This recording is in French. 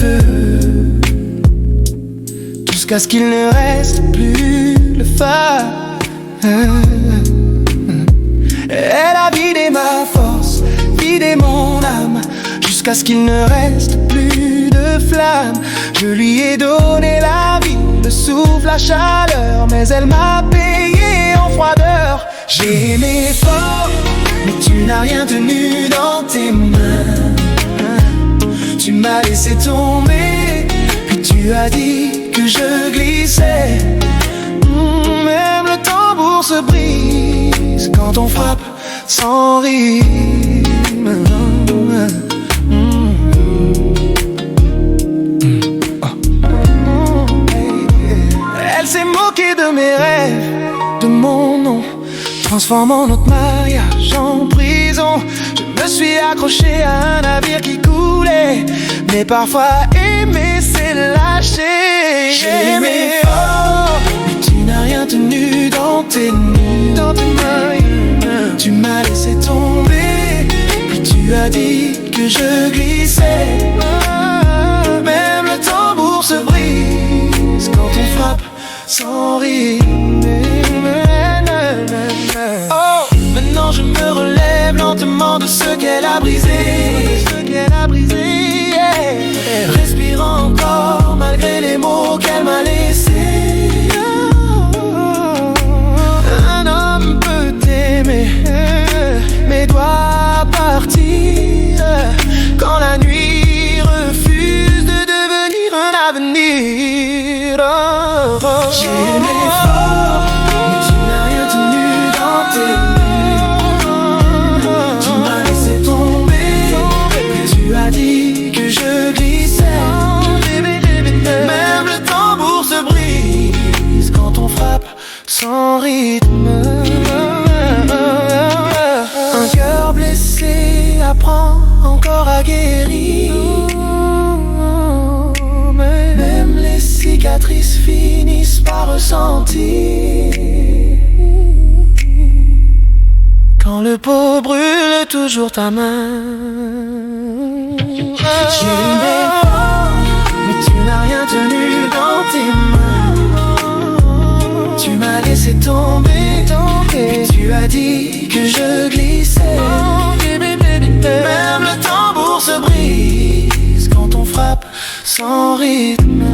feu, jusqu'à ce qu'il ne reste plus le phare. Elle a vidé ma force, vidé mon âme, jusqu'à ce qu'il ne reste plus de flamme. Je lui ai donné la vie, le souffle, la chaleur, mais elle m'a payé en froideur. J'ai aimé fort, mais tu n'as rien tenu dans tes mains. Tu m'as laissé tomber, puis tu as dit que je glissais. Même le tambour se brise quand on frappe sans rythme. Elle s'est moquée de mes rêves, de mon nom, transformant notre mariage en prison. Je me suis accroché à un navire qui coulait, mais parfois aimer c'est lâcher. J'ai aimé fort, mais tu n'as rien tenu dans tes mains. Tu m'as laissé tomber, puis tu as dit que je glissais. Même le tambour se brise quand on frappe sans rythme. Oh, maintenant je me relève lentement de ce qu'elle a brisé. Respirant encore malgré les mots qu'elle m'a laissés. Un homme peut t'aimer, mais doit partir quand la nuit refuse de devenir un avenir. J'ai aimé fort, mais tu n'as rien tenu dans tes mains. Tu m'as laissé tomber, et tu as dit que je glissais. Même le tambour se brise quand on frappe sans rythme. Un cœur blessé apprend encore à guérir. Même les cicatrices finissent par ressentir. Quand le pot brûle toujours ta main. J'ai aimé fort, mais tu n'as rien tenu dans tes mains. Tu m'as laissé tomber, et tu as dit que je glissais. Même le tambour se brise quand on frappe sans rythme.